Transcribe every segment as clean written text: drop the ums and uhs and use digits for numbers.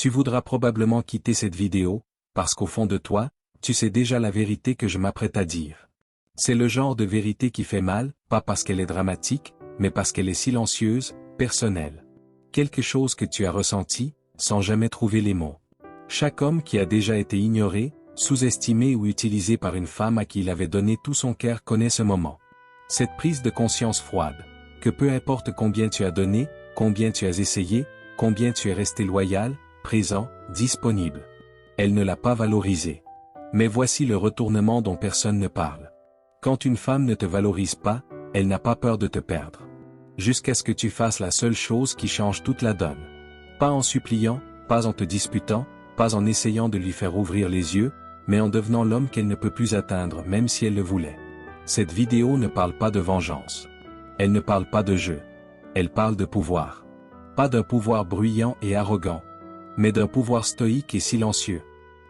Tu voudras probablement quitter cette vidéo, parce qu'au fond de toi, tu sais déjà la vérité que je m'apprête à dire. C'est le genre de vérité qui fait mal, pas parce qu'elle est dramatique, mais parce qu'elle est silencieuse, personnelle. Quelque chose que tu as ressenti, sans jamais trouver les mots. Chaque homme qui a déjà été ignoré, sous-estimé ou utilisé par une femme à qui il avait donné tout son cœur connaît ce moment. Cette prise de conscience froide, que peu importe combien tu as donné, combien tu as essayé, combien tu es resté loyal, présent, disponible. Elle ne l'a pas valorisé. Mais voici le retournement dont personne ne parle. Quand une femme ne te valorise pas, elle n'a pas peur de te perdre. Jusqu'à ce que tu fasses la seule chose qui change toute la donne. Pas en suppliant, pas en te disputant, pas en essayant de lui faire ouvrir les yeux, mais en devenant l'homme qu'elle ne peut plus atteindre même si elle le voulait. Cette vidéo ne parle pas de vengeance. Elle ne parle pas de jeu. Elle parle de pouvoir. Pas d'un pouvoir bruyant et arrogant, mais d'un pouvoir stoïque et silencieux.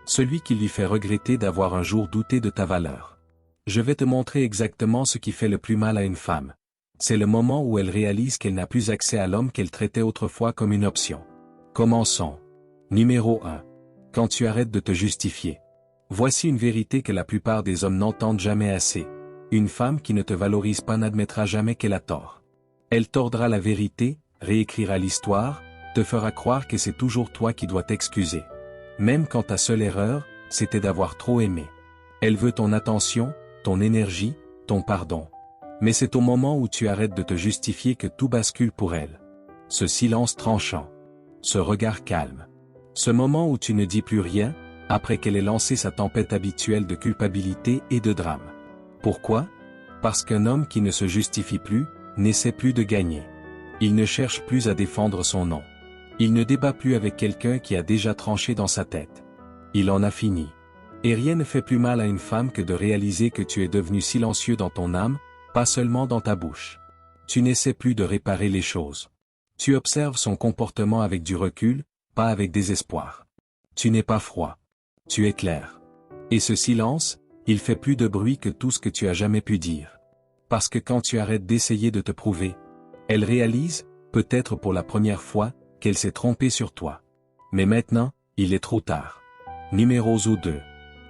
Celui qui lui fait regretter d'avoir un jour douté de ta valeur. Je vais te montrer exactement ce qui fait le plus mal à une femme. C'est le moment où elle réalise qu'elle n'a plus accès à l'homme qu'elle traitait autrefois comme une option. Commençons. Numéro 1. Quand tu arrêtes de te justifier. Voici une vérité que la plupart des hommes n'entendent jamais assez. Une femme qui ne te valorise pas n'admettra jamais qu'elle a tort. Elle tordra la vérité, réécrira l'histoire, te fera croire que c'est toujours toi qui dois t'excuser. Même quand ta seule erreur, c'était d'avoir trop aimé. Elle veut ton attention, ton énergie, ton pardon. Mais c'est au moment où tu arrêtes de te justifier que tout bascule pour elle. Ce silence tranchant. Ce regard calme. Ce moment où tu ne dis plus rien, après qu'elle ait lancé sa tempête habituelle de culpabilité et de drame. Pourquoi? Parce qu'un homme qui ne se justifie plus, n'essaie plus de gagner. Il ne cherche plus à défendre son nom. Il ne débat plus avec quelqu'un qui a déjà tranché dans sa tête. Il en a fini. Et rien ne fait plus mal à une femme que de réaliser que tu es devenu silencieux dans ton âme, pas seulement dans ta bouche. Tu n'essaies plus de réparer les choses. Tu observes son comportement avec du recul, pas avec désespoir. Tu n'es pas froid. Tu es clair. Et ce silence, il fait plus de bruit que tout ce que tu as jamais pu dire. Parce que quand tu arrêtes d'essayer de te prouver, elle réalise, peut-être pour la première fois, qu'elle s'est trompée sur toi. Mais maintenant, il est trop tard. Numéro 2.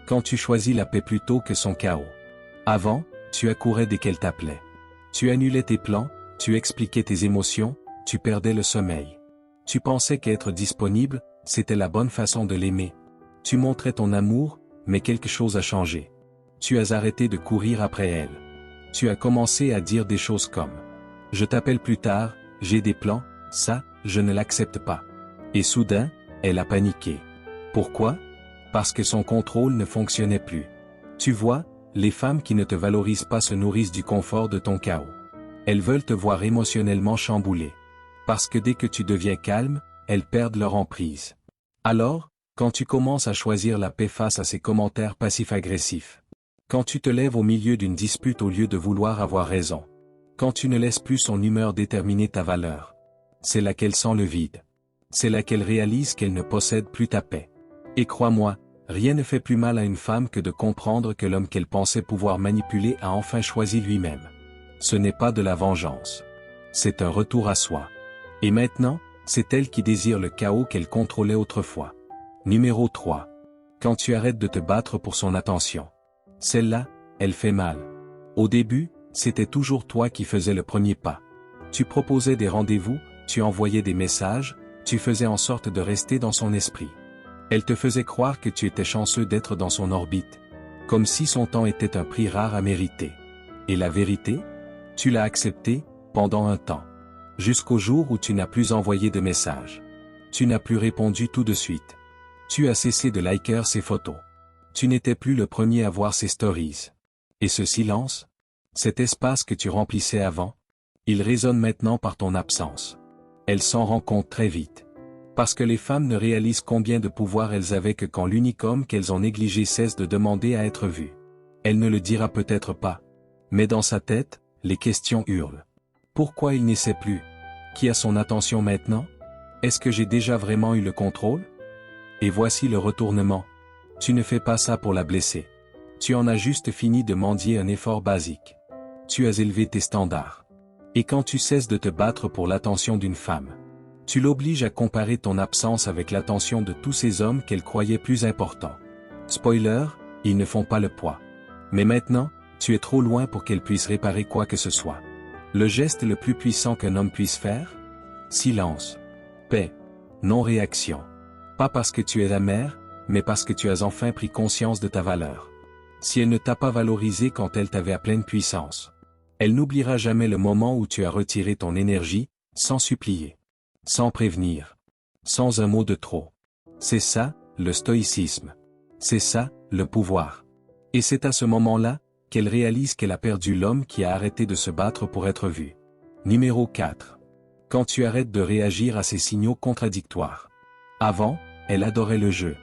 Quand tu choisis la paix plutôt que son chaos. Avant, tu accourais dès qu'elle t'appelait. Tu annulais tes plans, tu expliquais tes émotions, tu perdais le sommeil. Tu pensais qu'être disponible, c'était la bonne façon de l'aimer. Tu montrais ton amour, mais quelque chose a changé. Tu as arrêté de courir après elle. Tu as commencé à dire des choses comme « Je t'appelle plus tard, j'ai des plans, ça, je ne l'accepte pas. » Et soudain, elle a paniqué. Pourquoi? Parce que son contrôle ne fonctionnait plus. Tu vois, les femmes qui ne te valorisent pas se nourrissent du confort de ton chaos. Elles veulent te voir émotionnellement chamboulé. Parce que dès que tu deviens calme, elles perdent leur emprise. Alors, quand tu commences à choisir la paix face à ces commentaires passifs-agressifs. Quand tu te lèves au milieu d'une dispute au lieu de vouloir avoir raison. Quand tu ne laisses plus son humeur déterminer ta valeur. C'est là qu'elle sent le vide. C'est là qu'elle réalise qu'elle ne possède plus ta paix. Et crois-moi, rien ne fait plus mal à une femme que de comprendre que l'homme qu'elle pensait pouvoir manipuler a enfin choisi lui-même. Ce n'est pas de la vengeance. C'est un retour à soi. Et maintenant, c'est elle qui désire le chaos qu'elle contrôlait autrefois. Numéro 3. Quand tu arrêtes de te battre pour son attention. Celle-là, elle fait mal. Au début, c'était toujours toi qui faisais le premier pas. Tu proposais des rendez-vous, tu envoyais des messages, tu faisais en sorte de rester dans son esprit. Elle te faisait croire que tu étais chanceux d'être dans son orbite. Comme si son temps était un prix rare à mériter. Et la vérité? Tu l'as accepté, pendant un temps. Jusqu'au jour où tu n'as plus envoyé de messages. Tu n'as plus répondu tout de suite. Tu as cessé de liker ses photos. Tu n'étais plus le premier à voir ses stories. Et ce silence? Cet espace que tu remplissais avant? Il résonne maintenant par ton absence. Elle s'en rend compte très vite. Parce que les femmes ne réalisent combien de pouvoir elles avaient que quand l'unique homme qu'elles ont négligé cesse de demander à être vu. Elle ne le dira peut-être pas. Mais dans sa tête, les questions hurlent. Pourquoi il n'essaie plus? Qui a son attention maintenant? Est-ce que j'ai déjà vraiment eu le contrôle? Et voici le retournement. Tu ne fais pas ça pour la blesser. Tu en as juste fini de mendier un effort basique. Tu as élevé tes standards. Et quand tu cesses de te battre pour l'attention d'une femme, Tu l'obliges à comparer ton absence avec l'attention de tous ces hommes qu'elle croyait plus importants. Spoiler, ils ne font pas le poids. Mais maintenant, tu es trop loin pour qu'elle puisse réparer quoi que ce soit. Le geste le plus puissant qu'un homme puisse faire? Silence. Paix. Non-réaction. Pas parce que tu es amer, mais parce que tu as enfin pris conscience de ta valeur. Si elle ne t'a pas valorisé quand elle t'avait à pleine puissance, elle n'oubliera jamais le moment où tu as retiré ton énergie, sans supplier, sans prévenir, sans un mot de trop. C'est ça, le stoïcisme. C'est ça, le pouvoir. Et c'est à ce moment-là, qu'elle réalise qu'elle a perdu l'homme qui a arrêté de se battre pour être vu. Numéro 4. Quand tu arrêtes de réagir à ces signaux contradictoires. Avant, elle adorait le jeu.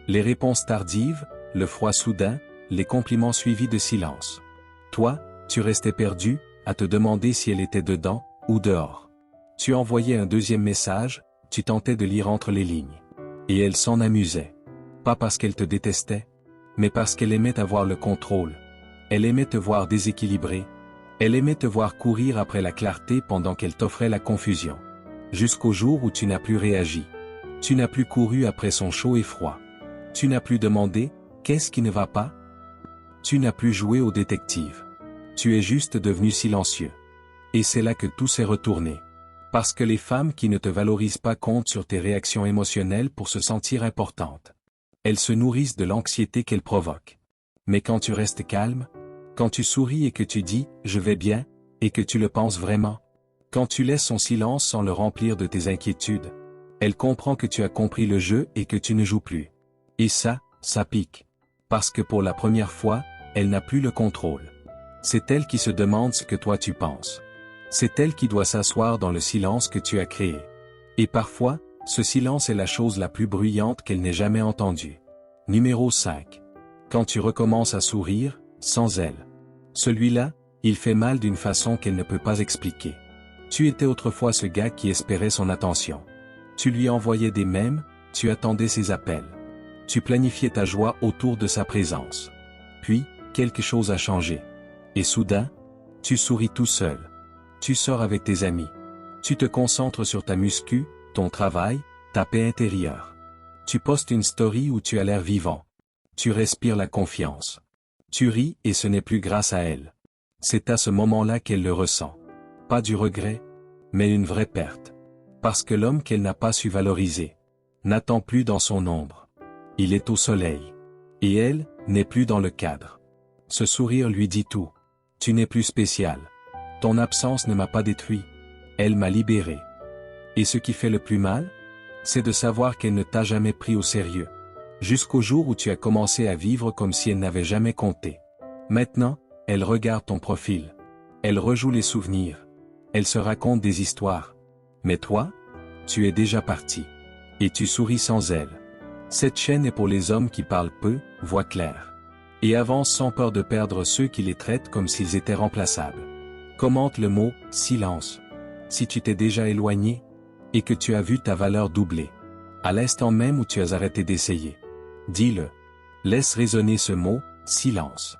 Les réponses tardives, le froid soudain, les compliments suivis de silence. Toi, tu restais perdu, à te demander si elle était dedans, ou dehors. Tu envoyais un deuxième message, tu tentais de lire entre les lignes. Et elle s'en amusait. Pas parce qu'elle te détestait, mais parce qu'elle aimait avoir le contrôle. Elle aimait te voir déséquilibré. Elle aimait te voir courir après la clarté pendant qu'elle t'offrait la confusion. Jusqu'au jour où tu n'as plus réagi. Tu n'as plus couru après son chaud et froid. Tu n'as plus demandé, qu'est-ce qui ne va pas? Tu n'as plus joué au détective. Tu es juste devenu silencieux. Et c'est là que tout s'est retourné. Parce que les femmes qui ne te valorisent pas comptent sur tes réactions émotionnelles pour se sentir importantes. Elles se nourrissent de l'anxiété qu'elles provoquent. Mais quand tu restes calme, quand tu souris et que tu dis « je vais bien » et que tu le penses vraiment, quand tu laisses son silence sans le remplir de tes inquiétudes, elle comprend que tu as compris le jeu et que tu ne joues plus. Et ça pique. Parce que pour la première fois, elle n'a plus le contrôle. C'est elle qui se demande ce que toi tu penses. C'est elle qui doit s'asseoir dans le silence que tu as créé. Et parfois, ce silence est la chose la plus bruyante qu'elle n'ait jamais entendue. Numéro 5. Quand tu recommences à sourire, sans elle. Celui-là, il fait mal d'une façon qu'elle ne peut pas expliquer. Tu étais autrefois ce gars qui espérait son attention. Tu lui envoyais des mèmes, tu attendais ses appels. Tu planifiais ta joie autour de sa présence. Puis, quelque chose a changé. Et soudain, tu souris tout seul. Tu sors avec tes amis. Tu te concentres sur ta muscu, ton travail, ta paix intérieure. Tu postes une story où tu as l'air vivant. Tu respires la confiance. Tu ris et ce n'est plus grâce à elle. C'est à ce moment-là qu'elle le ressent. Pas du regret, mais une vraie perte. Parce que l'homme qu'elle n'a pas su valoriser n'attend plus dans son ombre. Il est au soleil. Et elle n'est plus dans le cadre. Ce sourire lui dit tout. Tu n'es plus spécial. Ton absence ne m'a pas détruit. Elle m'a libéré. Et ce qui fait le plus mal, c'est de savoir qu'elle ne t'a jamais pris au sérieux. Jusqu'au jour où tu as commencé à vivre comme si elle n'avait jamais compté. Maintenant, elle regarde ton profil. Elle rejoue les souvenirs. Elle se raconte des histoires. Mais toi, tu es déjà parti. Et tu souris sans elle. Cette chaîne est pour les hommes qui parlent peu, voient clair. Et avancent sans peur de perdre ceux qui les traitent comme s'ils étaient remplaçables. Commente le mot « silence ». Si tu t'es déjà éloigné, et que tu as vu ta valeur doubler. À l'instant même où tu as arrêté d'essayer. Dis-le. Laisse résonner ce mot « silence ».